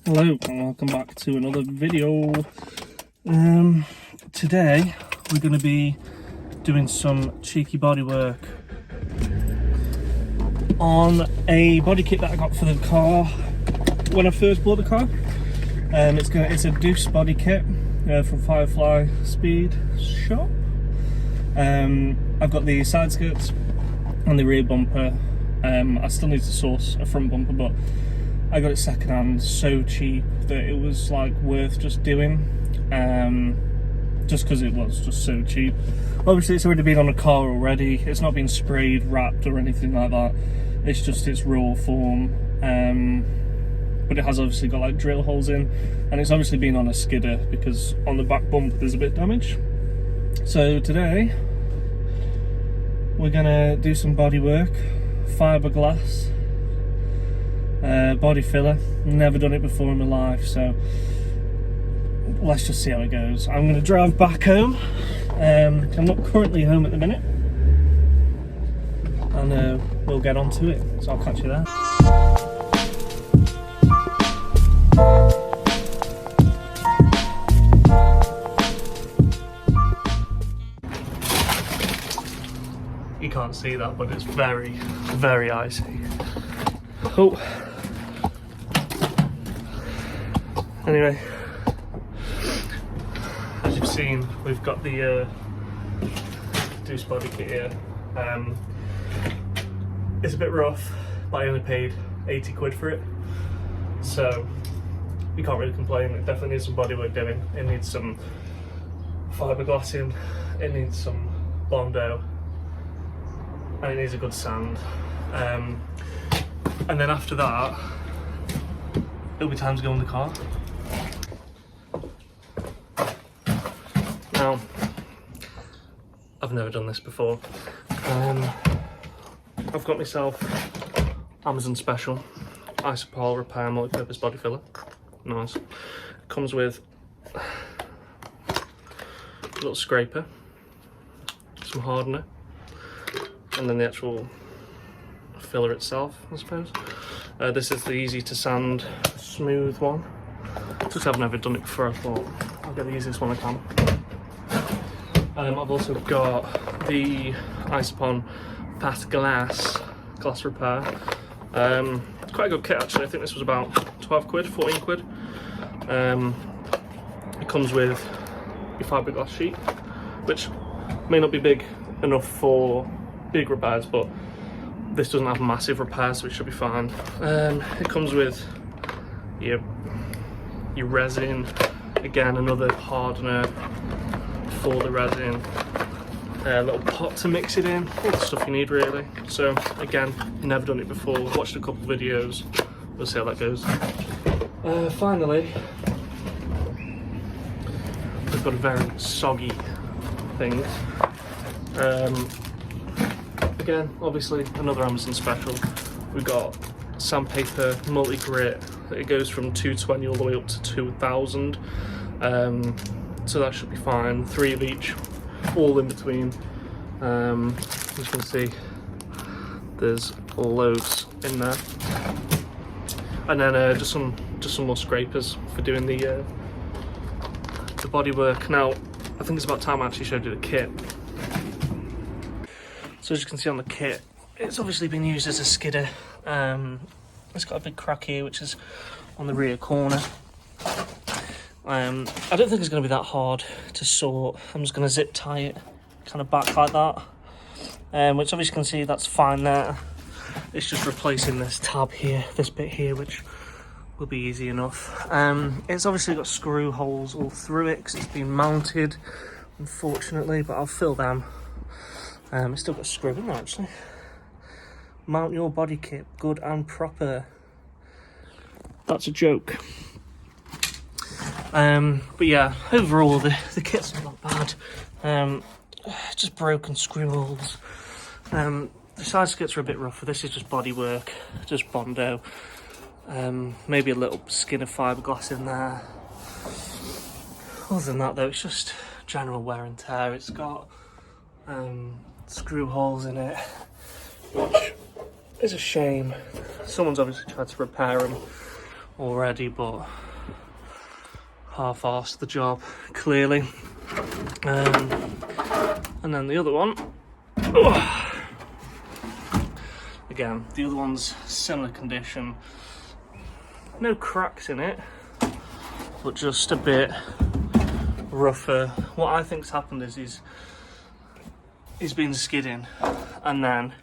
Hello and welcome back to another video. Today we're going to be doing some cheeky bodywork on a body kit that I got for the car when I first bought the car. It's a Deuce body kit from Firefly Speed Shop. I've got the side skirts and the rear bumper. I still need to source a front bumper, but I got it second hand, so cheap that it was like worth just doing, just because it was just so cheap. Obviously it's already been on a car already, it's not been sprayed, wrapped or anything like that, it's just its raw form, but it has obviously got like drill holes in, and it's obviously been on a skidder because on the back bumper there's a bit of damage. So today we're gonna do some body work, fiberglass, body filler. Never done it before in my life, so let's just see how it goes. I'm going to drive back home. I'm not currently home at the minute, and we'll get on to it, so I'll catch you there. You can't see that, but it's very, very icy. Oh. Anyway, as you've seen, we've got the Deuce body kit here. It's a bit rough, but I only paid 80 quid for it, so you can't really complain. It definitely needs some bodywork doing. It needs some fiberglassing, it needs some Bondo, and it needs a good sand. And then after that, it'll be time to go in the car. Now, I've never done this before. I've got myself Amazon special Isopol Repair multi-purpose body filler. Nice. Comes with a little scraper, some hardener, and then the actual filler itself, I suppose. This is the easy to sand, smooth one. Just I've never done it before, I thought I'll get the easiest one I can. I've also got the Isopon Fiberglass glass repair. It's quite a good kit actually. I think this was about 12 quid, 14 quid. It comes with your fiberglass sheet, which may not be big enough for big repairs, but this doesn't have massive repairs, so it should be fine. It comes with your resin, again another hardener for the resin, a little pot to mix it in, all the stuff you need really. So again, never done it before, watched a couple of videos, we'll see how that goes. Finally, we've got a very soggy thing. Again, obviously another Amazon special. We've got sandpaper multi-grit. It goes from 220 all the way up to 2000. So that should be fine. 3 of each, all in between. As you can see, there's loads in there. And then just some more scrapers for doing the body work. Now, I think it's about time I actually showed you the kit. So as you can see on the kit, it's obviously been used as a skidder. It's got a big crack here, which is on the rear corner. I don't think it's going to be that hard to sort. I'm just going to zip tie it kind of back like that, which obviously you can see that's fine there. It's just replacing this tab here, this bit here, which will be easy enough. It's obviously got screw holes all through it because it's been mounted, unfortunately, but I'll fill them. It's still got a screw in there actually. Mount your body kit good and proper. That's a joke. But yeah, overall the kit's not bad. Just broken screw holes. The side skirts are a bit rougher. This is just body work, just Bondo. Maybe a little skin of fiberglass in there. Other than that though, it's just general wear and tear. It's got screw holes in it, which is a shame. Someone's obviously tried to repair them already, but half-arsed the job, clearly. And then the other one, again, the other one's similar condition. No cracks in it, but just a bit rougher. What I think's happened is he's been skidding, and then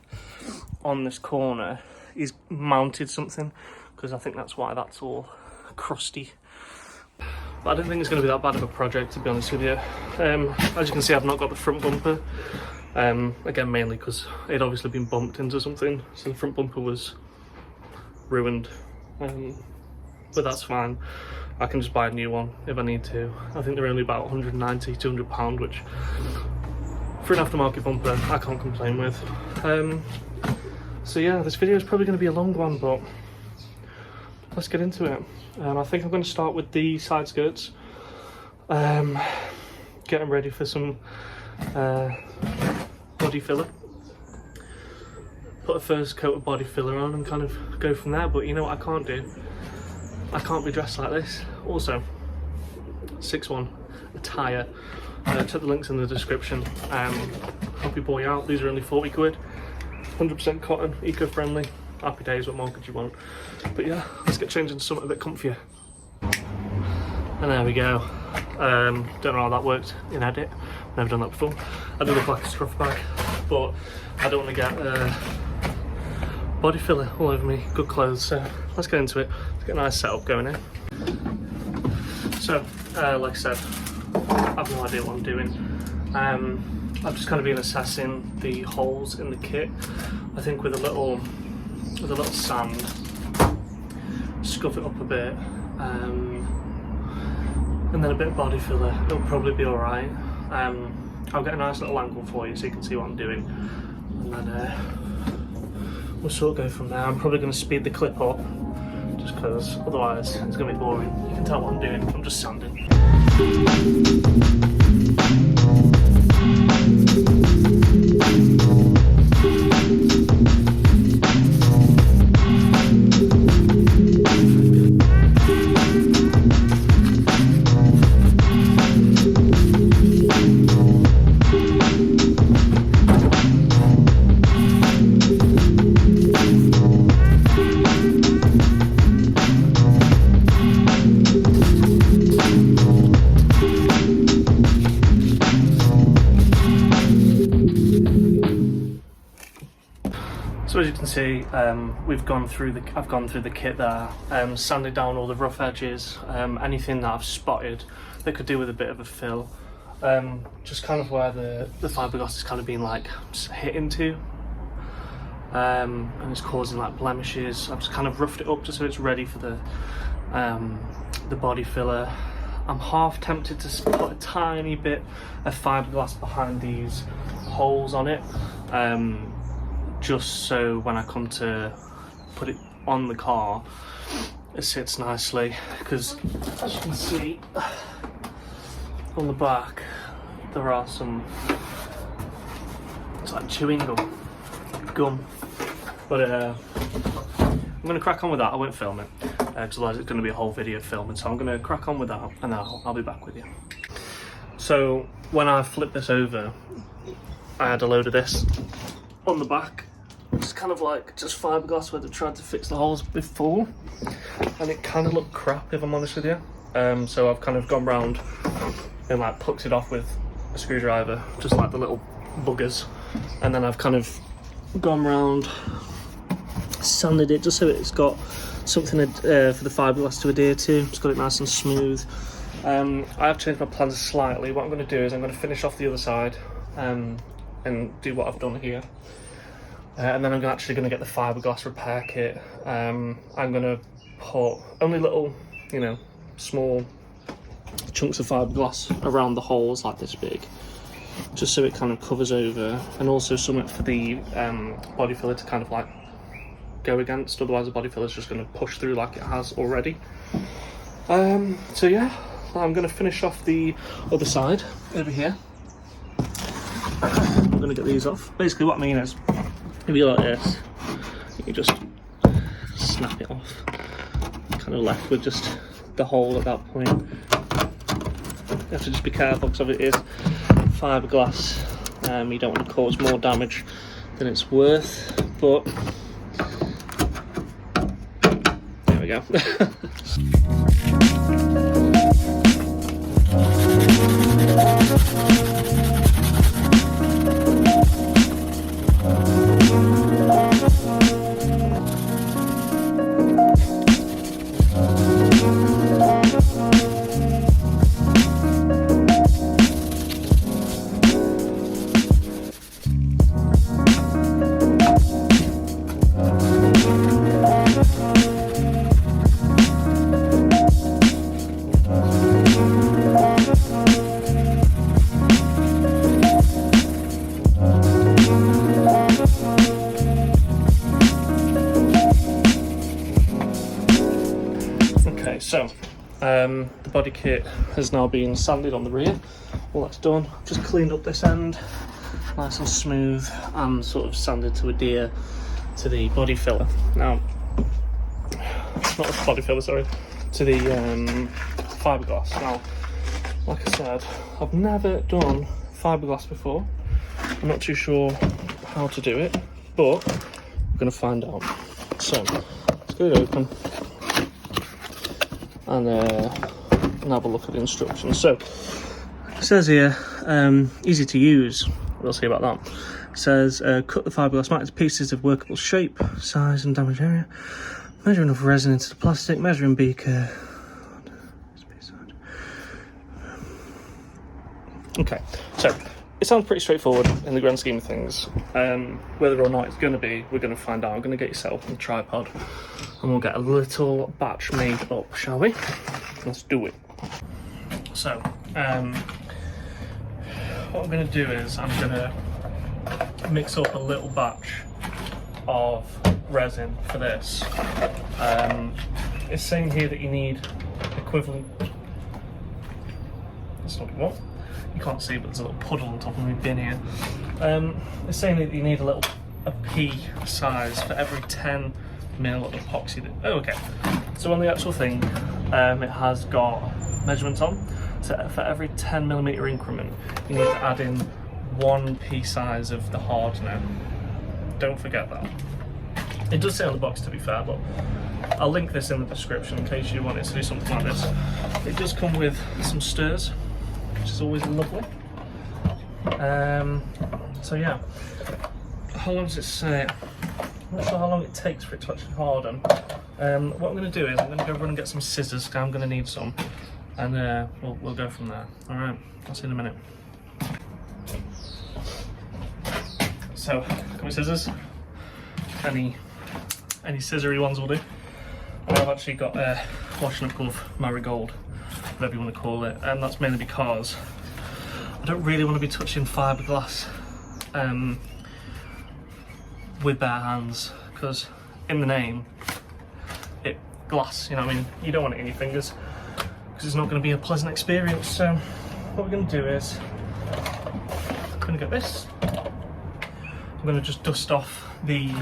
on this corner he's mounted something, because I think that's why that's all crusty. But I don't think it's going to be that bad of a project, to be honest with you. As you can see, I've not got the front bumper, again mainly because it obviously been bumped into something, so the front bumper was ruined, but that's fine. I can just buy a new one if I need to. I think they're only about £190, £200, which for an aftermarket bumper I can't complain with. So yeah, this video is probably going to be a long one, but let's get into it. I think I'm going to start with the side skirts, get them ready for some body filler, put a first coat of body filler on and kind of go from there. But you know what I can't do? I can't be dressed like this. Also, 6-1 attire. Check the links in the description. Help your boy out. These are only 40 quid. 100% cotton, eco-friendly. Happy days, what more could you want? But yeah, let's get changed into something a bit comfier. And there we go. Don't know how that worked in edit. Never done that before. I do look like a scruff bag, but I don't want to get body filler all over me. Good clothes, so let's get into it. Let's get a nice setup going in. So, like I said, I have no idea what I'm doing. I've just kind of been assessing the holes in the kit. I think with a little sand, scuff it up a bit, and then a bit of body filler. It'll probably be all right. I'll get a nice little angle for you so you can see what I'm doing, and then we'll sort of go from there. I'm probably going to speed the clip up, just because otherwise it's going to be boring. You can tell what I'm doing. I'm just sanding. So as you can see, I've gone through the kit there, sanded down all the rough edges, anything that I've spotted that could do with a bit of a fill, just kind of where the fiberglass has kind of been like hit into, and it's causing like blemishes. I've just kind of roughed it up just so it's ready for the body filler. I'm half tempted to put a tiny bit of fiberglass behind these holes on it, just so when I come to put it on the car it sits nicely, because as you can see on the back there are some, it's like chewing gum, but I'm going to crack on with that. I won't film it because otherwise it's going to be a whole video filming, so I'm going to crack on with that and then I'll be back with you. So when I flipped this over, I had a load of this on the back. It's kind of like just fiberglass where they tried to fix the holes before, and it kind of looked crap if I'm honest with you. So I've kind of gone round and like plucked it off with a screwdriver, just like the little buggers, and then I've kind of gone round, sanded it just so it's got something for the fiberglass to adhere to. It's got it nice and smooth. I have changed my plans slightly. What I'm going to do is I'm going to finish off the other side and do what I've done here. And then I'm actually going to get the fiberglass repair kit. I'm going to put only little, you know, small chunks of fiberglass around the holes like this big, just so it kind of covers over, and also something for the body filler to kind of like go against, otherwise the body filler is just going to push through like it has already. So yeah, I'm going to finish off the other side over here. I'm going to get these off. Basically what I mean is, if you like this, you just snap it off, kind of left with just the hole at that point. You have to just be careful because it is fiberglass. You don't want to cause more damage than it's worth, but there we go. So, the body kit has now been sanded on the rear. All that's done. Just cleaned up this end, nice and smooth, and sort of sanded to adhere to the body filler. Now, not the body filler, sorry, to the fiberglass. Now, like I said, I've never done fiberglass before. I'm not too sure how to do it, but we're going to find out. So, let's get it open and have a look at the instructions. So it says here, easy to use. We'll see about that. It says cut the fiberglass mat into pieces of workable shape, size and damage area. Measure enough resin into the plastic, measuring beaker. Okay, so it sounds pretty straightforward in the grand scheme of things. Whether or not it's going to be, we're going to find out. I'm going to get yourself on the tripod and we'll get a little batch made up, shall we? Let's do it. So, what I'm going to do is I'm going to mix up a little batch of resin for this. It's saying here that you need equivalent. That's not what you want. You can't see, but there's a little puddle on top of my bin here. It's saying that you need a pea size for every 10 mil of epoxy. Oh, okay. So on the actual thing, it has got measurements on. So for every 10mm increment, you need to add in 1 pea size of the hardener. Don't forget that. It does say on the box, to be fair, but I'll link this in the description in case you wanted to do something like this. It does come with some stirrs, which is always lovely. So yeah, how long does it say? I'm not sure how long it takes for it to actually harden. What I'm going to do is I'm going to go run and get some scissors, because I'm going to need some, and we'll go from there. Alright, I'll see you in a minute. So, got my scissors. Any scissory ones will do. And I've actually got a washing up glove, marigold, whatever you want to call it, and that's mainly because I don't really want to be touching fiberglass with bare hands, because in the name, it glass, you know what I mean? You don't want it in your fingers because it's not going to be a pleasant experience. So what we're going to do is I'm going to get this. I'm going to just dust off the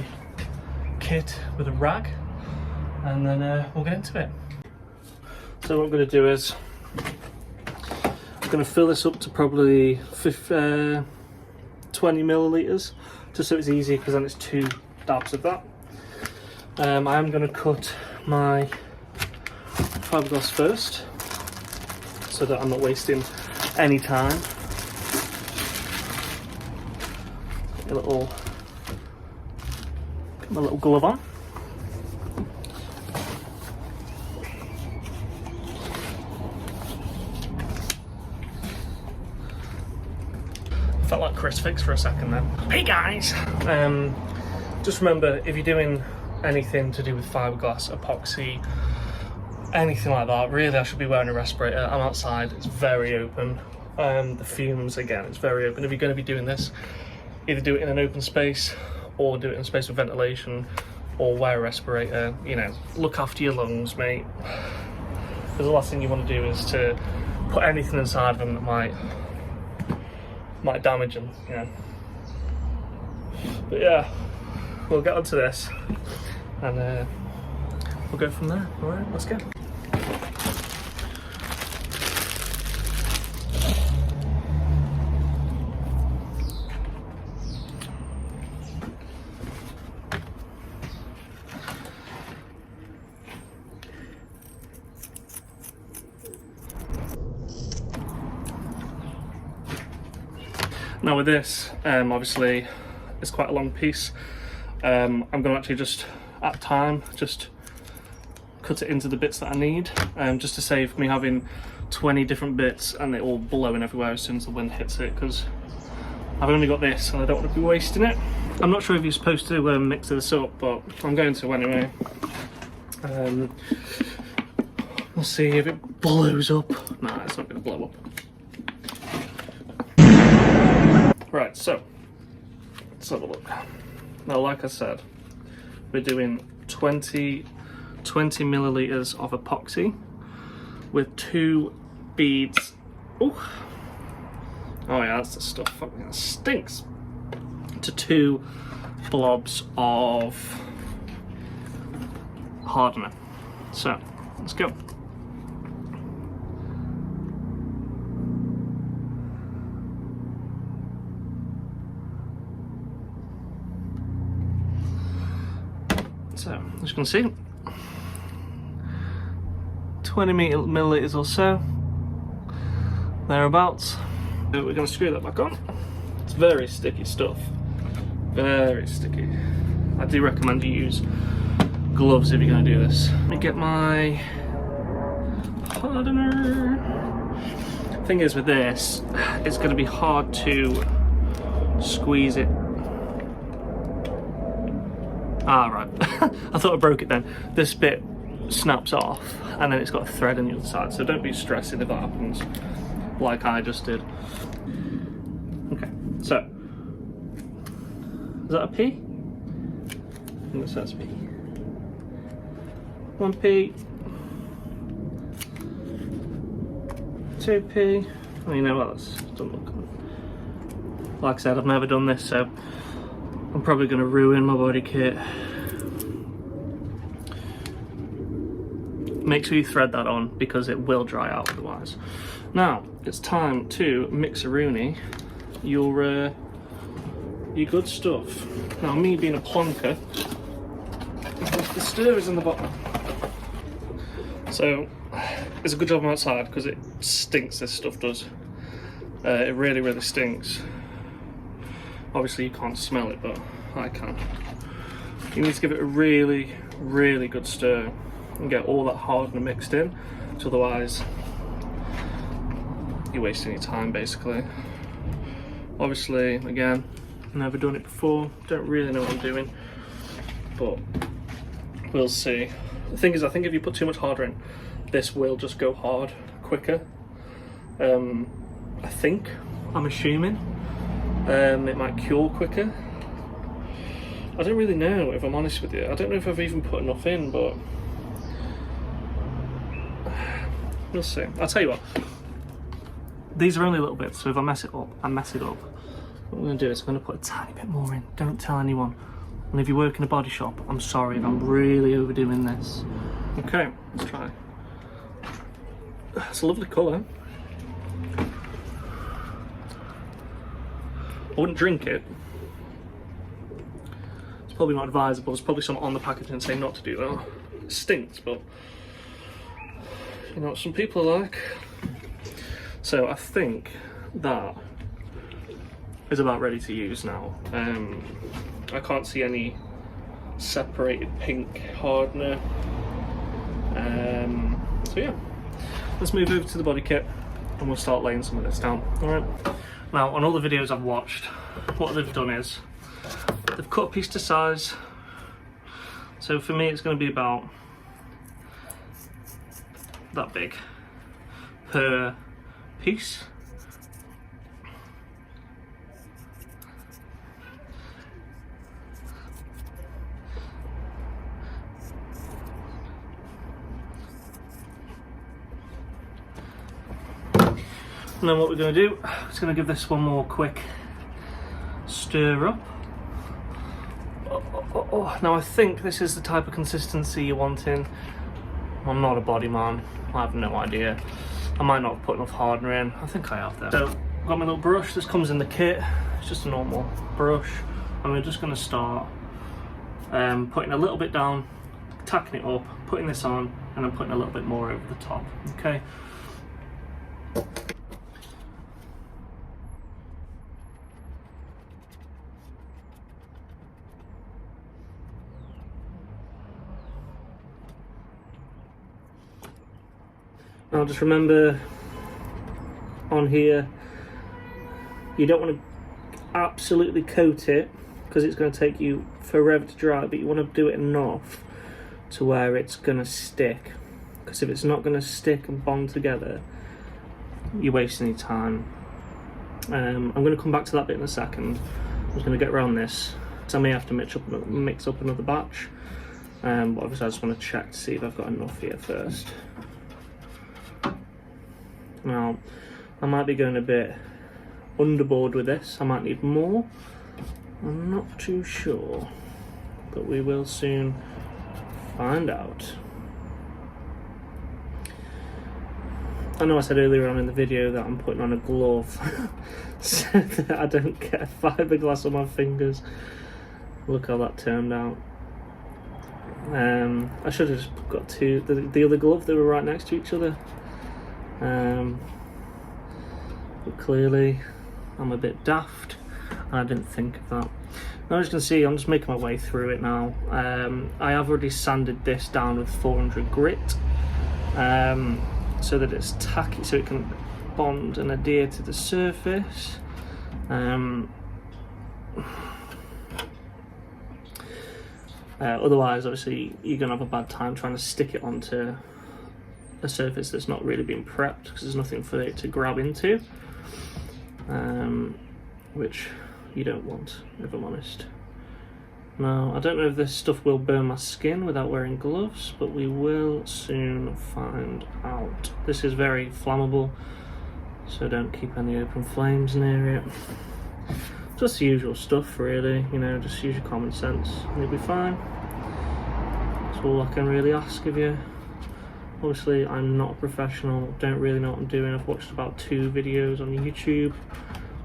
kit with a rag, and then we'll get into it. So what I'm going to do is I'm going to fill this up to probably 20 millilitres, just so it's easy, because then it's 2 dabs of that. I am going to cut my fiberglass first, so that I'm not wasting any time. Get my little glove on. Felt like Chris Fix for a second then. Hey guys! Just remember, if you're doing anything to do with fiberglass, epoxy, anything like that, really I should be wearing a respirator. I'm outside, it's very open. The fumes, again, it's very open. If you're going to be doing this, either do it in an open space or do it in a space with ventilation, or wear a respirator. You know, look after your lungs, mate. Because the last thing you want to do is to put anything inside of them that might damage them, you know. But yeah, we'll get onto this and we'll go from there. All right, let's go. Now with this, obviously it's quite a long piece. I'm going to actually just, at time, just cut it into the bits that I need, just to save me having 20 different bits and it all blowing everywhere as soon as the wind hits it, because I've only got this and I don't want to be wasting it. I'm not sure if you're supposed to mix this up, but I'm going to anyway. We'll see if it blows up. Nah, it's not going to blow up. Right, so let's have a look. Now, like I said, we're doing 20 milliliters of epoxy with 2 beads. Oh yeah, that's the stuff. Fucking that stinks. To 2 blobs of hardener. So let's go. So, as you can see, 20 milliliters or so, thereabouts. So we're going to screw that back on. It's very sticky stuff, very sticky. I do recommend you use gloves if you're going to do this. Let me get my hardener. Thing is with this, it's going to be hard to squeeze it. Ah, right. I thought I broke it then. This bit snaps off and then it's got a thread on the other side, so don't be stressing if that happens, like I just did. Okay, so, is that a P? I think it says P. 1P. 2P. Oh, you know what, that doesn't look good. Like I said, I've never done this, so I'm probably going to ruin my body kit. Make sure you thread that on because it will dry out otherwise. Now it's time to mix-a-rooney your good stuff. Now, me being a plonker, the stir is in the bottom, so it's a good job I'm outside because it stinks. This stuff does. It really stinks. Obviously you can't smell it, but I can. You need to give it a really good stir and get all that hardener mixed in, so otherwise you're wasting your time basically. Obviously, again, never done it before, don't really know what I'm doing, but we'll see. The thing is, I think if you put too much harder in, this will just go hard quicker. I think, I'm assuming. It might cure quicker. I don't really know, if I'm honest with you. I don't know if I've even put enough in, but we'll see. I'll tell you what, these are only little bits, so if I mess it up, I mess it up. What I'm going to do is I'm going to put a tiny bit more in. Don't tell anyone. And if you work in a body shop, I'm sorry if I'm really overdoing this. Okay, let's try. It's a lovely colour. I wouldn't drink it. It's probably not advisable. There's probably something on the packaging saying not to do that. It stinks, but you know what some people are like. So I think that is about ready to use now. I can't see any separated pink hardener. So yeah, let's move over to the body kit and we'll start laying some of this down. All right. Now, on all the videos I've watched, what they've done is they've cut a piece to size. So for me, it's going to be about that big per piece. And then what we're going to do is going to give this one more quick stir up. Now I think this is the type of consistency you're wanting. I'm not a body man, I have no idea. I might not have put enough hardener in. I think I have though. So I've got my little brush, this comes in the kit. It's just a normal brush. And we're just going to start putting a little bit down, tacking it up, putting this on, and then putting a little bit more over the top, okay? Now just remember on here, you don't want to absolutely coat it because it's going to take you forever to dry, but you want to do it enough to where it's going to stick, because if it's not going to stick and bond together, you're wasting your time. I'm going to come back to that bit in a second. I'm just going to get around this because I may have to mix up another batch, but obviously I just want to check to see if I've got enough here first. Now I might be going a bit underboard with this, I might need more, I'm not too sure, but we will soon find out. I know I said earlier on in the video that I'm putting on a glove so that I don't get fiberglass on my fingers. Look how that turned out. I should have just got the other glove, they were right next to each other. But clearly I'm a bit daft and I didn't think of that. Now as you can see, I'm just making my way through it now. I have already sanded this down with 400 grit so that it's tacky, so it can bond and adhere to the surface. Otherwise obviously you're going to have a bad time trying to stick it onto a surface that's not really been prepped, because there's nothing for it to grab into, which you don't want, if I'm honest. Now I don't know if this stuff will burn my skin without wearing gloves, but we will soon find out. This is very flammable, so don't keep any open flames near it. Just the usual stuff really, you know, just use your common sense and you'll be fine. That's all I can really ask of you. Obviously I'm not a professional, don't really know what I'm doing. I've watched about 2 videos on YouTube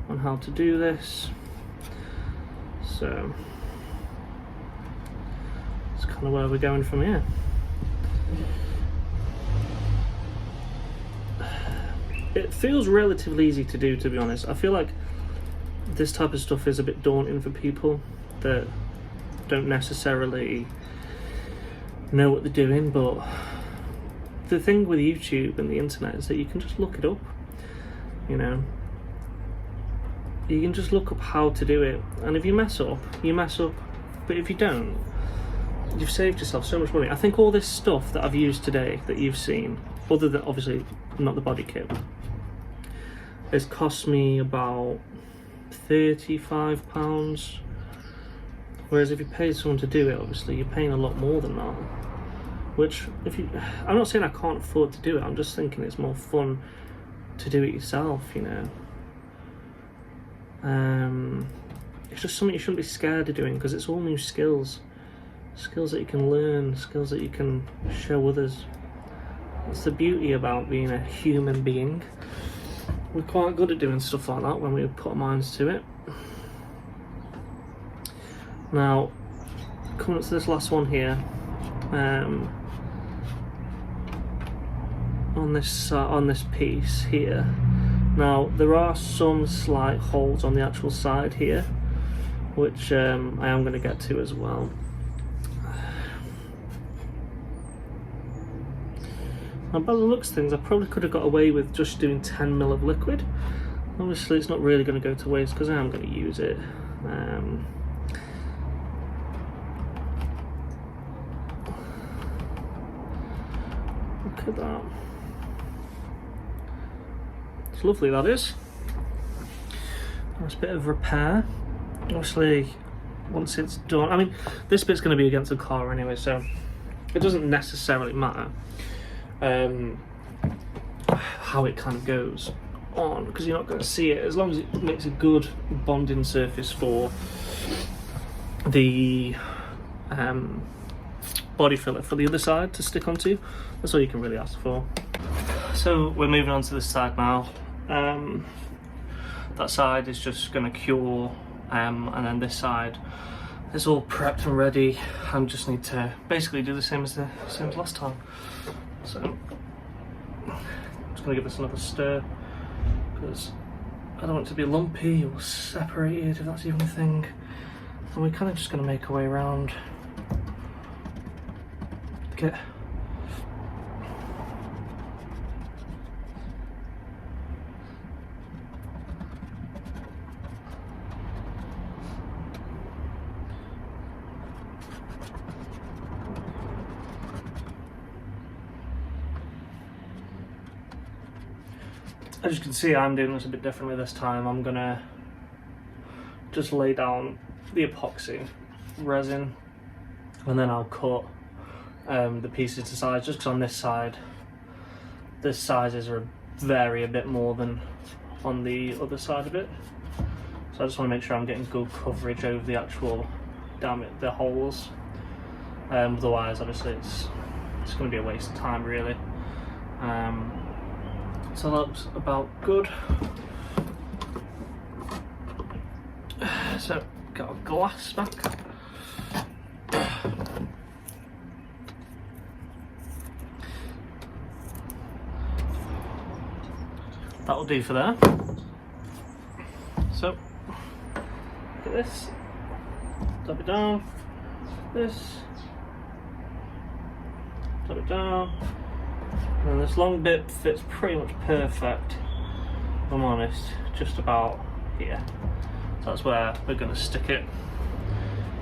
on how to do this, so that's kind of where we're going from here. It feels relatively easy to do, to be honest. I feel like this type of stuff is a bit daunting for people that don't necessarily know what they're doing, but the thing with YouTube and the internet is that you can just look it up, you know. You can just look up how to do it, and if you mess up, you mess up, but if you don't, you've saved yourself so much money. I think all this stuff that I've used today that you've seen, other than obviously not the body kit, has cost me about £35, whereas if you pay someone to do it, obviously you're paying a lot more than that. Which, I'm not saying I can't afford to do it, I'm just thinking it's more fun to do it yourself, you know. It's just something you shouldn't be scared of doing, because it's all new skills that you can learn, skills that you can show others. That's the beauty about being a human being. We're quite good at doing stuff like that when we put our minds to it. Now, coming up to this last one here, on this piece here. Now there are some slight holes on the actual side here, which I am going to get to as well. Now by the looks of things, I probably could have got away with just doing 10 ml of liquid. Obviously it's not really going to go to waste because I am going to use it. Look at that. It's lovely, that is. Nice bit of repair. Obviously, once it's done, I mean, this bit's going to be against the car anyway, so it doesn't necessarily matter how it kind of goes on, because you're not going to see it, as long as it makes a good bonding surface for the body filler for the other side to stick onto. That's all you can really ask for. So we're moving on to this side now. That side is just going to cure, and then this side is all prepped and ready. I just need to basically do the same as last time. So I'm just going to give this another stir because I don't want it to be lumpy or separated, if that's even a thing. And we're kind of just going to make our way around. Get as you can see, I'm doing this a bit differently this time. I'm gonna just lay down the epoxy resin and then I'll cut the pieces to size, just because on this side the sizes vary a bit more than on the other side of it. So I just want to make sure I'm getting good coverage over the actual the holes. Otherwise obviously it's going to be a waste of time really. So that looks about good. So got a glass back. That'll do for there. So look at this. Drop it down. This. Drop it down. And this long bit fits pretty much perfect, if I'm honest, just about here. So that's where we're going to stick it.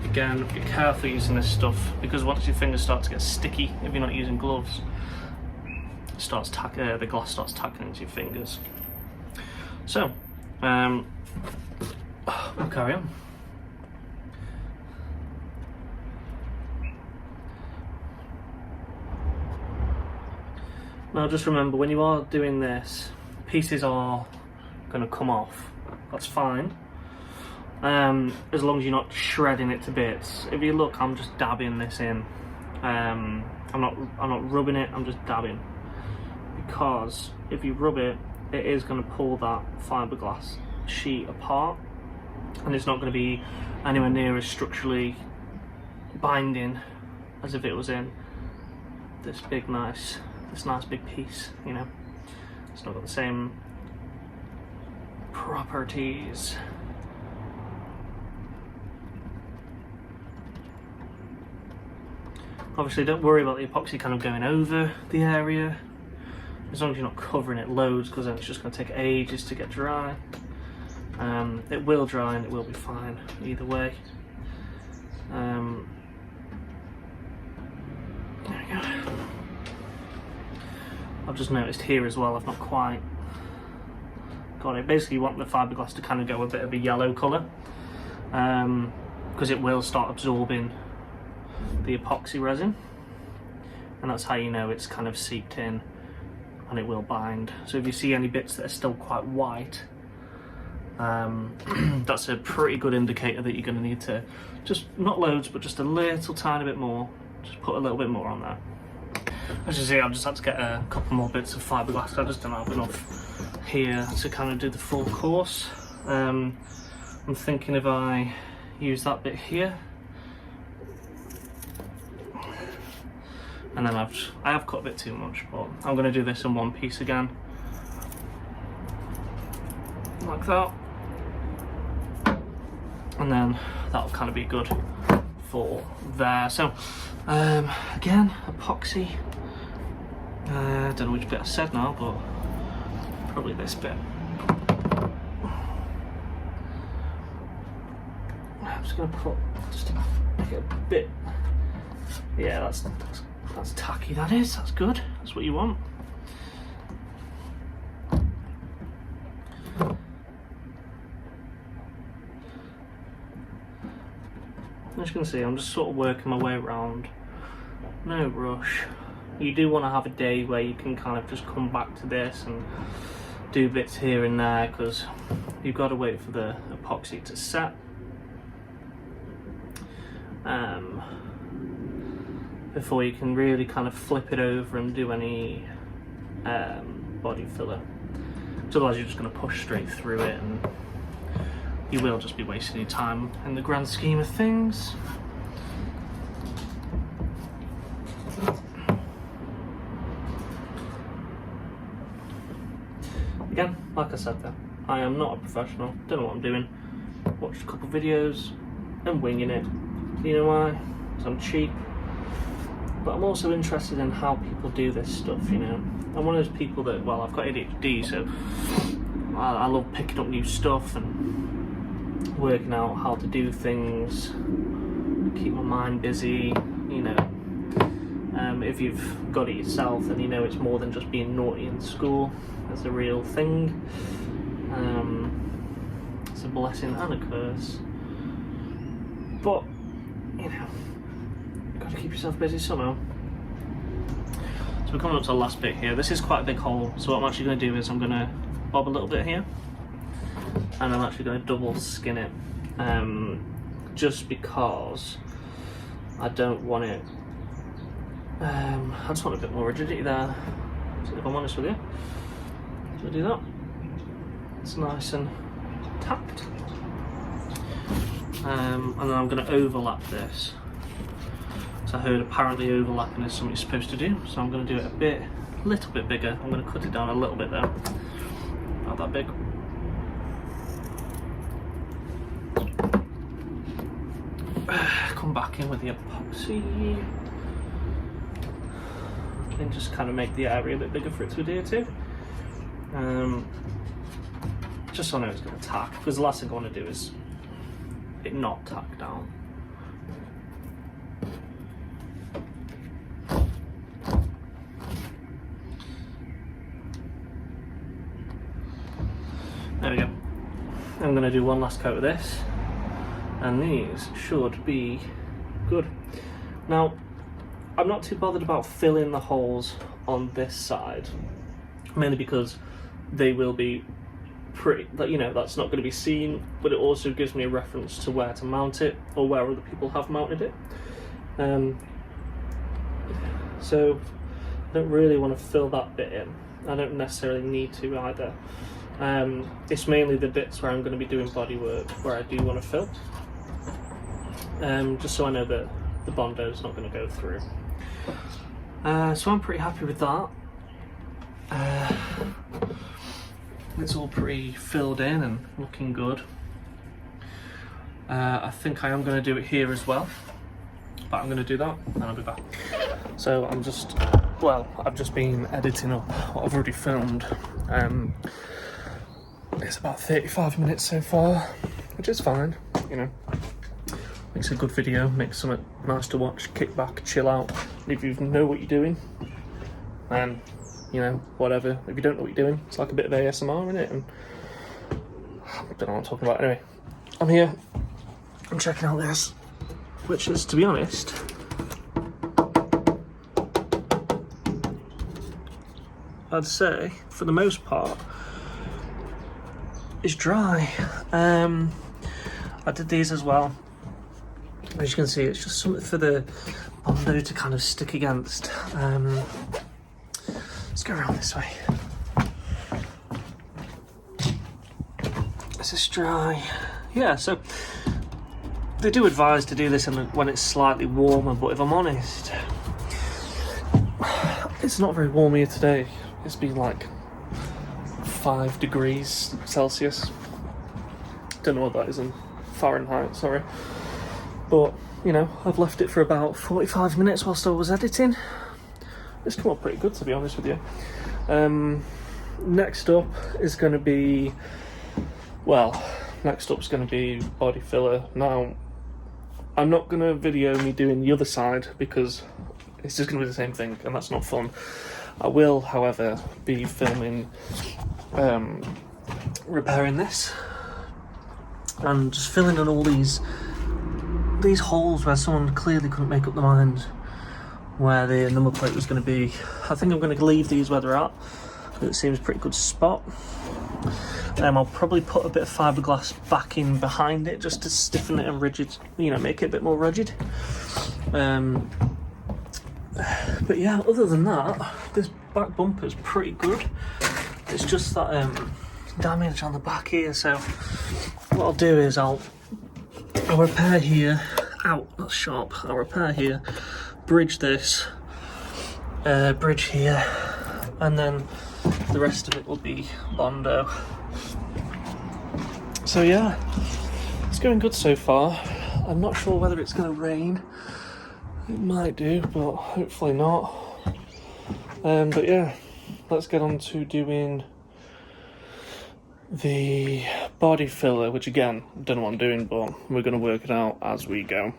Again, be careful using this stuff because once your fingers start to get sticky, if you're not using gloves, the glass starts tacking into your fingers. So, we'll carry on. Now just remember, when you are doing this, pieces are going to come off. That's fine, as long as you're not shredding it to bits. If you look, I'm just dabbing this in. I'm not rubbing it. I'm just dabbing, because if you rub it, it is going to pull that fiberglass sheet apart, and it's not going to be anywhere near as structurally binding as if it was in this nice big piece, you know. It's not got the same properties. Obviously don't worry about the epoxy kind of going over the area, as long as you're not covering it loads, because then it's just going to take ages to get dry. It will dry and it will be fine either way. There we go. I've just noticed here as well, I've not quite got it. Basically you want the fiberglass to kind of go a bit of a yellow colour, because it will start absorbing the epoxy resin, and that's how you know it's kind of seeped in and it will bind. So if you see any bits that are still quite white, that's a pretty good indicator that you're going to need to, just not loads but just a little tiny bit more, just put a little bit more on there. As you see, I've just had to get a couple more bits of fiberglass. I just don't have enough here to kind of do the full course. I'm thinking if I use that bit here, and then I have cut a bit too much, but I'm going to do this in one piece again, like that, and then that'll kind of be good for there. So again, epoxy. I don't know which bit I said now, but probably this bit. I'm just going to put, just to make it a bit, yeah, that's tacky, that is, that's good, that's what you want. As you can see, I'm just sort of working my way around, no rush. You do want to have a day where you can kind of just come back to this and do bits here and there, because you've got to wait for the epoxy to set. before you can really kind of flip it over and do any body filler. Otherwise you're just going to push straight through it, and you will just be wasting your time in the grand scheme of things. Again, like I said there, I am not a professional, don't know what I'm doing. Watched a couple of videos and winging it. You know why? Because I'm cheap. But I'm also interested in how people do this stuff, you know. I'm one of those people that, well, I've got ADHD, so I love picking up new stuff and working out how to do things, keep my mind busy, you know. If you've got it yourself, then you know it's more than just being naughty in school. It's a real thing. It's a blessing and a curse. But, you know, you've got to keep yourself busy somehow. So we're coming up to the last bit here. This is quite a big hole, so what I'm actually going to do is I'm going to bob a little bit here, and I'm actually going to double skin it, just because I don't want it, I just want a bit more rigidity there, so if I'm honest with you. So I do that, it's nice and tapped, and then I'm going to overlap this. So I heard apparently overlapping is something you're supposed to do, so I'm going to do it a little bit bigger. I'm going to cut it down a little bit there, not that big. Come back in with the epoxy and just kind of make the area a bit bigger for it to adhere to. Just so I know it's going to tack, because the last thing I want to do is it not tack down. There we go. I'm going to do one last coat of this, and these should be good. Now, I'm not too bothered about filling the holes on this side, mainly because they will be pretty, you know, that's not going to be seen, but it also gives me a reference to where to mount it, or where other people have mounted it. So I don't really want to fill that bit in. I don't necessarily need to either. It's mainly the bits where I'm going to be doing body work where I do want to fill, just so I know that the Bondo is not going to go through. So I'm pretty happy with that. It's all pretty filled in and looking good. I think I am going to do it here as well, but I'm going to do that and I'll be back. So I've just been editing up what I've already filmed. It's about 35 minutes so far, which is fine, you know. Makes a good video, makes something nice to watch, kick back, chill out. If you know what you're doing, then, you know, whatever. If you don't know what you're doing, it's like a bit of ASMR, isn't it? And I don't know what I'm talking about. Anyway, I'm here, I'm checking out this, which is, to be honest, I'd say, for the most part, is dry. I did these as well. As you can see, it's just something for the Bondo to kind of stick against. Let's go around this way. This is dry. Yeah, so they do advise to do this when it's slightly warmer, but if I'm honest, it's not very warm here today. It's been like 5 degrees Celsius. Don't know what that is in Fahrenheit, sorry. But, you know, I've left it for about 45 minutes whilst I was editing. It's come up pretty good, to be honest with you. Next up is going to be, body filler. Now, I'm not going to video me doing the other side because it's just going to be the same thing and that's not fun. I will, however, be filming repairing this and just filling in all these holes where someone clearly couldn't make up their mind where the number plate was going to be. I think I'm going to leave these where they're at. It seems a pretty good spot. I'll probably put a bit of fiberglass back in behind it just to stiffen it and rigid, you know, make it a bit more rigid. But yeah, other than that, this back bumper is pretty good. It's just that damage on the back here, so what I'll do is I'll repair here. Ow, that's sharp. I'll repair here, bridge this, bridge here, and then the rest of it will be Bondo. So yeah, it's going good so far. I'm not sure whether it's going to rain. It might do, but hopefully not. But yeah, let's get on to doing the body filler, which again, don't know what I'm doing, but we're going to work it out as we go.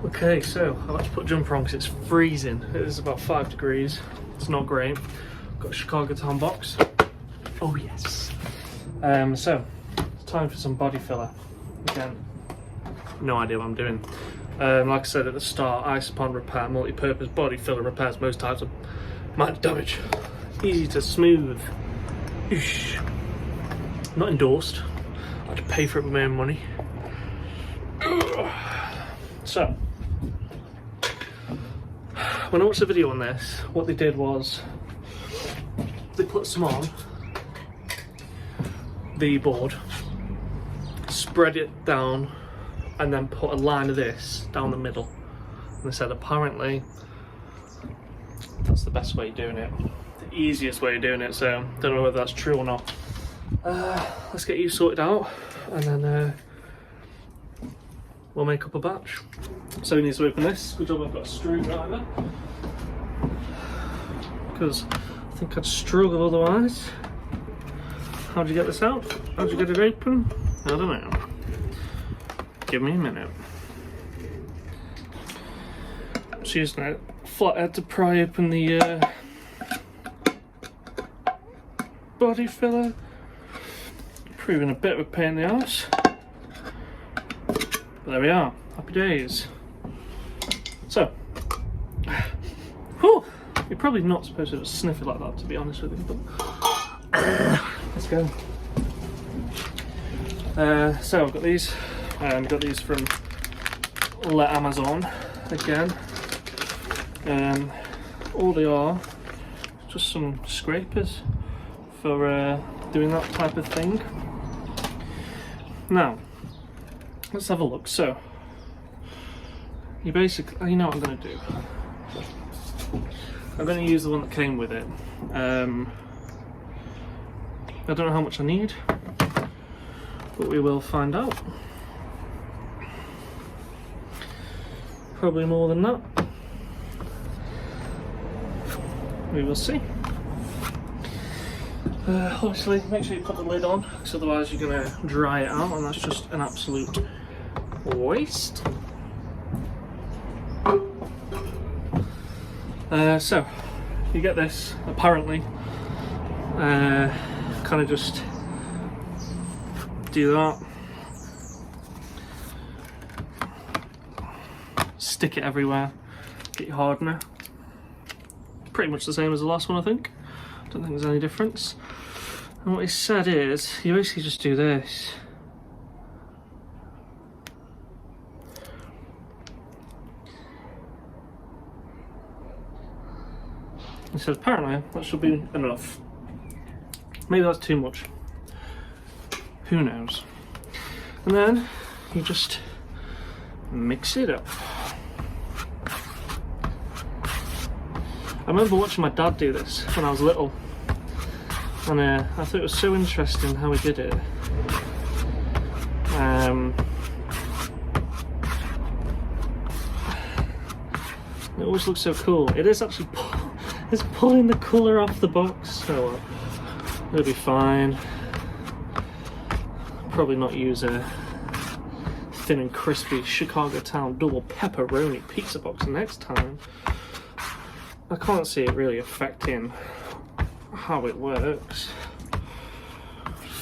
Okay, so I've had to put a jumper on because it's freezing. It is about 5 degrees. It's not great. Got a Chicago Town box. Oh yes. So it's time for some body filler. Again, no idea what I'm doing. Like I said at the start, ice upon repair, multi-purpose body filler repairs most types of minor damage. Easy to smooth. Oosh. Not endorsed. I had to pay for it with my own money. So, when I watched the video on this, what they did was they put some on the board, spread it down, and then put a line of this down the middle. And they said apparently that's the best way of doing it, the easiest way of doing it. So don't know whether that's true or not. Let's get you sorted out, and then we'll make up a batch. So we need to open this. Good job I've got a screwdriver, because I think I'd struggle otherwise. How'd you get this out? How'd you get it open? I don't know. Give me a minute. Just using a flathead to pry open the body filler. Proving a bit of a pain in the ass. But there we are. Happy days. So, whew, you're probably not supposed to sniff it like that, to be honest with you, but let's go. So I've got these. Got these from Amazon again. All they are just some scrapers for doing that type of thing. Now let's have a look. So you basically, you know what I'm going to do. I'm going to use the one that came with it. I don't know how much I need, but we will find out. Probably more than that. We will see. Obviously, make sure you put the lid on, because otherwise you're going to dry it out, and that's just an absolute waste. So, you get this, apparently, kind of just do that. Stick it everywhere, get your hardener. Pretty much the same as the last one, I think. Don't think there's any difference. And what he said is, you basically just do this. He said apparently that should be enough. Maybe that's too much. Who knows? And then you just mix it up. I remember watching my dad do this when I was little, and I thought it was so interesting how he did it. It always looks so cool. It is actually it's pulling the colour off the box, so it'll be fine. Probably not use a thin and crispy Chicago Town double pepperoni pizza box next time. I can't see it really affecting how it works.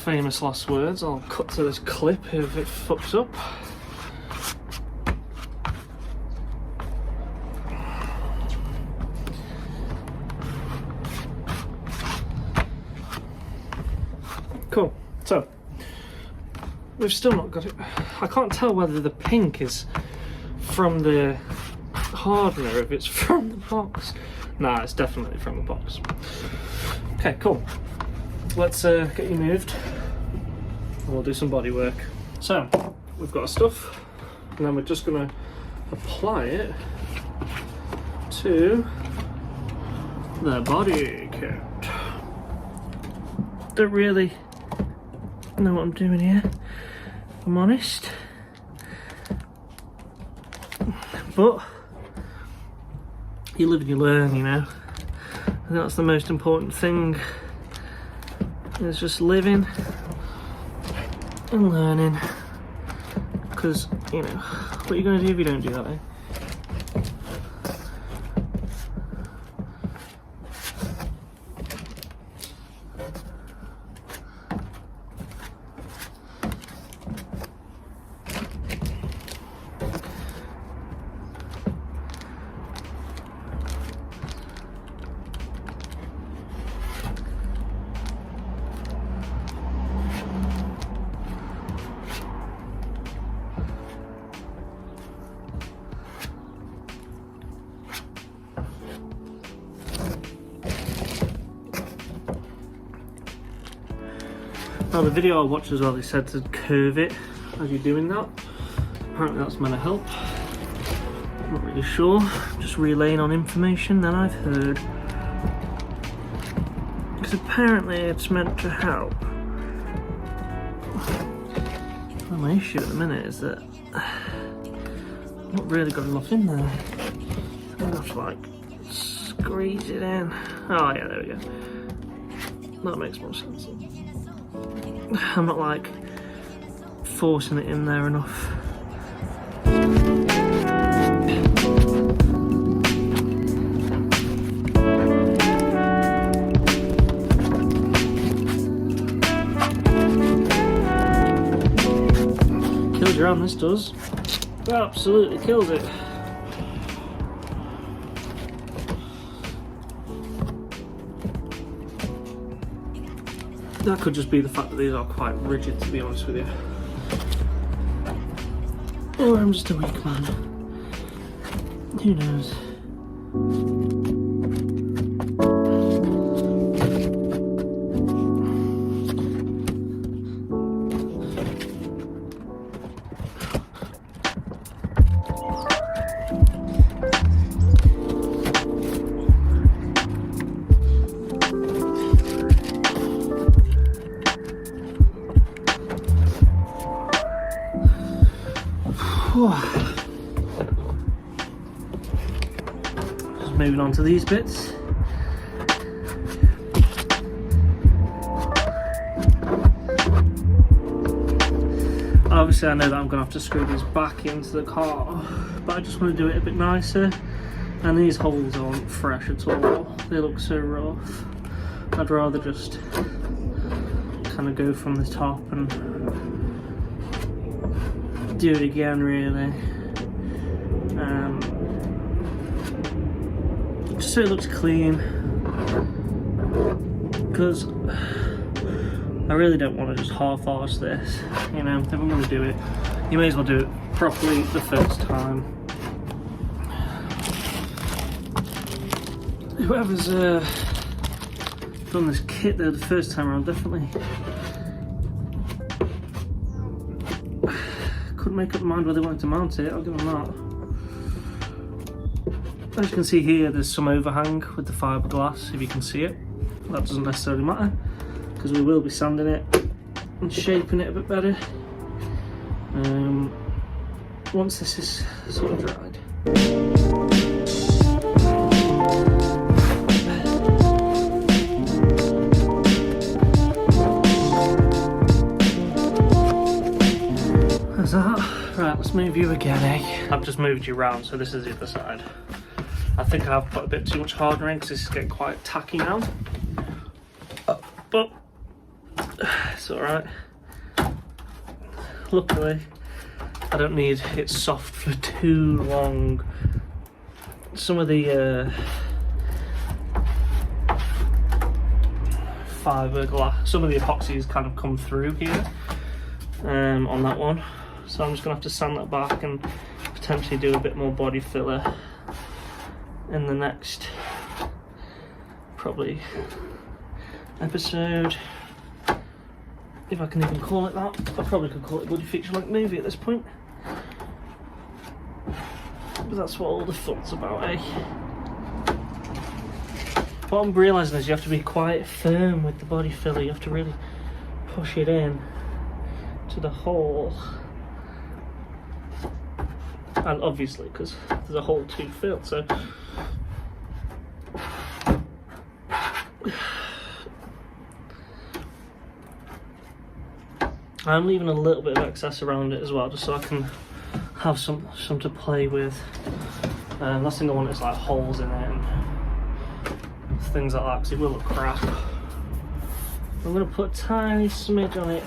Famous last words. I'll cut to this clip if it fucks up. Cool. So we've still not got it. I can't tell whether the pink is from the hardener, if it's from the box. Nah, it's definitely from the box. Okay, cool. Let's get you moved. We'll do some body work. So we've got our stuff, and then we're just gonna apply it to the body kit. Don't really know what I'm doing here, if I'm honest, but you live and you learn, you know, and that's the most important thing, is just living and learning, because, you know, what are you going to do if you don't do that, eh? Now the video I watched as well, they said to curve it as you're doing that. Apparently that's meant to help. I'm not really sure. Just relaying on information that I've heard. Because apparently it's meant to help. Well, my issue at the minute is that I've not really got enough in there. I'm gonna have to like squeeze it in. Oh yeah, there we go. That makes more sense. I'm not like forcing it in there enough. Kills your hand, this does. Absolutely kills it. That could just be the fact that these are quite rigid, to be honest with you. Or I'm just a weak man. Who knows? Just moving on to these bits. Obviously I know that I'm going to have to screw these back into the car, but I just want to do it a bit nicer, and these holes aren't fresh at all. They look so rough. I'd rather just kind of go from the top and do it again, really. Just so it looks clean, because I really don't want to just half-arse this, you know. If I'm going to do it, you may as well do it properly the first time. Whoever's done this kit though the first time around definitely couldn't make up their mind where they wanted to mount it, I'll give them that. As you can see here, there's some overhang with the fiberglass, if you can see it. That doesn't necessarily matter, because we will be sanding it and shaping it a bit better once this is sort of dried. How's that? Right, let's move you again, eh? I've just moved you round, so this is the other side. I think I've put a bit too much hardener in because this is getting quite tacky now. But it's alright. Luckily, I don't need it soft for too long. Some of the fiberglass. Some of the epoxies kind of come through here on that one. So I'm just gonna have to sand that back and potentially do a bit more body filler in the next probably episode, if I can even call it that. I probably could call it a bloody feature-length movie at this point, but that's what all the fun's about, eh? What I'm realising is you have to be quite firm with the body filler. You have to really push it in to the hole, and obviously because there's a hole to fill, so I'm leaving a little bit of excess around it as well, just so I can have some to play with. Last thing I want is like holes in it and things like that, because it will look crap. I'm going to put a tiny smidge on it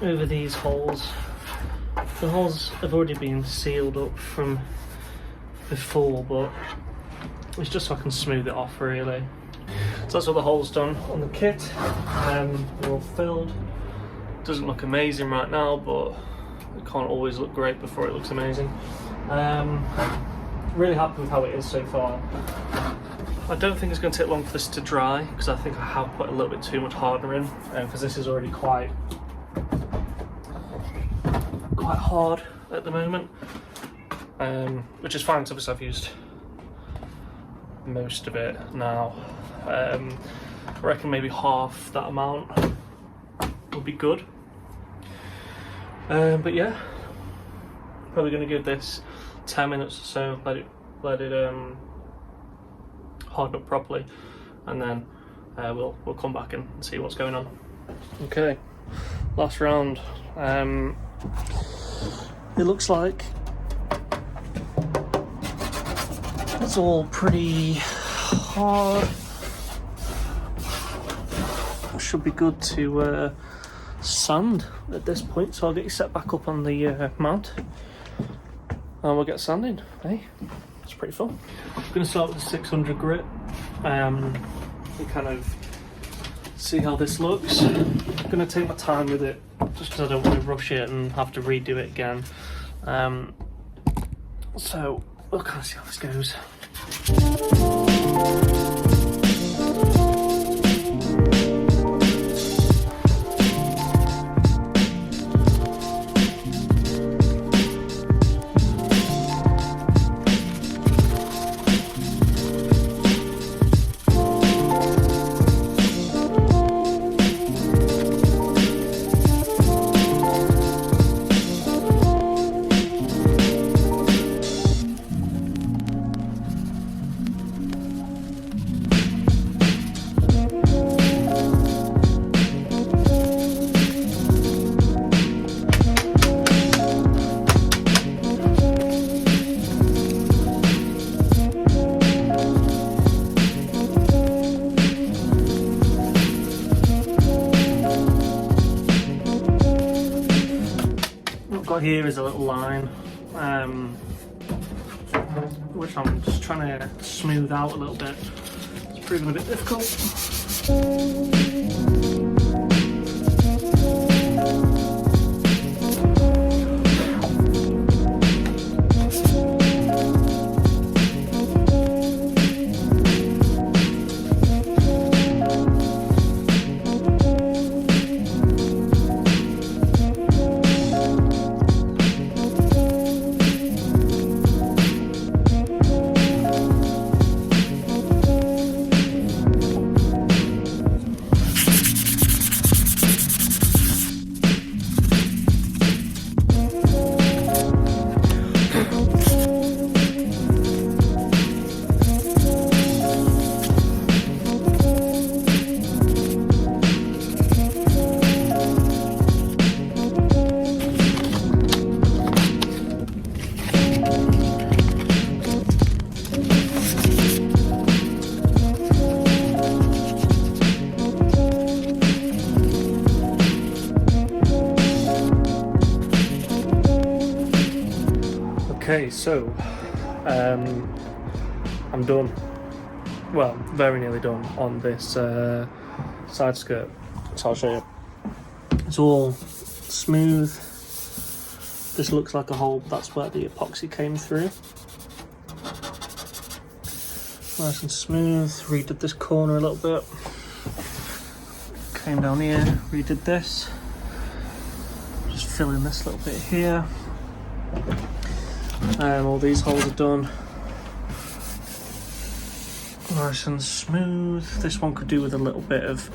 over these holes. The holes have already been sealed up from before, but it's just so I can smooth it off really. So that's what the hole's done on the kit. They're all filled. Doesn't look amazing right now, but it can't always look great before it looks amazing. Really happy with how it is so far. I don't think it's going to take long for this to dry, because I think I have put a little bit too much hardener in, because this is already quite hard at the moment, which is fine because obviously I've used most of it now. I reckon maybe half that amount would be good. But yeah, probably going to give this 10 minutes or so, let it harden up properly, and then we'll come back and see what's going on. Okay, last round. It looks like it's all pretty hard. Should be good to sand at this point, so I'll get you set back up on the mount and we'll get sanding. Hey, it's pretty fun. I'm going to start with the 600 grit and kind of see how this looks. I'm going to take my time with it just because I don't want to rush it and have to redo it again. So we'll kind of see how this goes. Here is a little line, which I'm just trying to smooth out a little bit. It's proving a bit difficult. Okay, so I'm done. Well, very nearly done on this side skirt, so I'll show you. It's all smooth. This looks like a hole, but that's where the epoxy came through. Nice and smooth. Redid this corner a little bit. Came down here, redid this. Just fill in this little bit here. All these holes are done. Nice and smooth. This one could do with a little bit of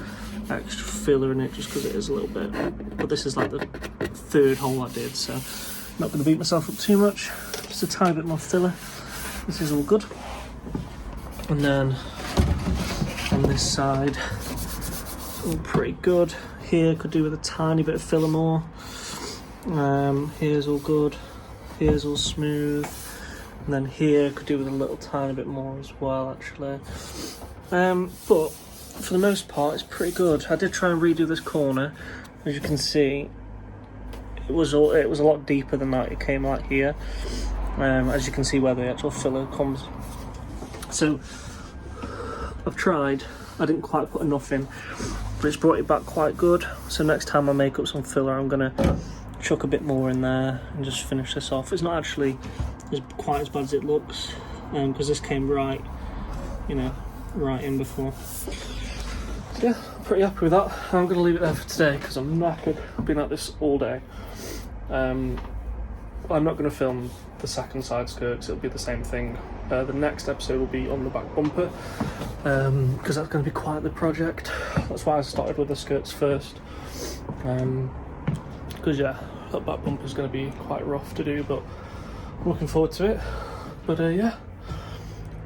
extra filler in it, just because it is a little bit. But this is like the third hole I did, so not going to beat myself up too much. Just a tiny bit more filler. This is all good. And then on this side, all pretty good. Here could do with a tiny bit of filler more. Here's all good. Here's all smooth. And then here could do with a little tiny bit more as well, actually. But for the most part, it's pretty good. I did try and redo this corner. As you can see, it was a lot deeper than that. It came out here. As you can see where the actual filler comes. So I've tried. I didn't quite put enough in, but it's brought it back quite good. So next time I make up some filler, I'm gonna chuck a bit more in there and just finish this off. It's not actually quite as bad as it looks, because this came right, right in before. So yeah, I'm pretty happy with that. I'm gonna leave it there for today because I'm knackered. I've been at this all day. I'm not gonna film the second side skirts. It'll be the same thing. The next episode will be on the back bumper, because that's going to be quite the project. That's why I started with the skirts first, because yeah, that back bumper is going to be quite rough to do, but I'm looking forward to it. But yeah,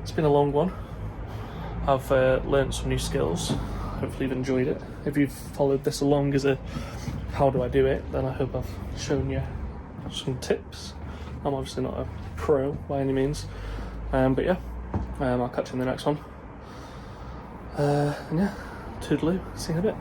it's been a long one. I've learned some new skills. Hopefully you've enjoyed it. If you've followed this along as a how do I do it, then I hope I've shown you some tips. I'm obviously not a pro by any means, but yeah, I'll catch you in the next one. And yeah, toodaloo, see you in a bit.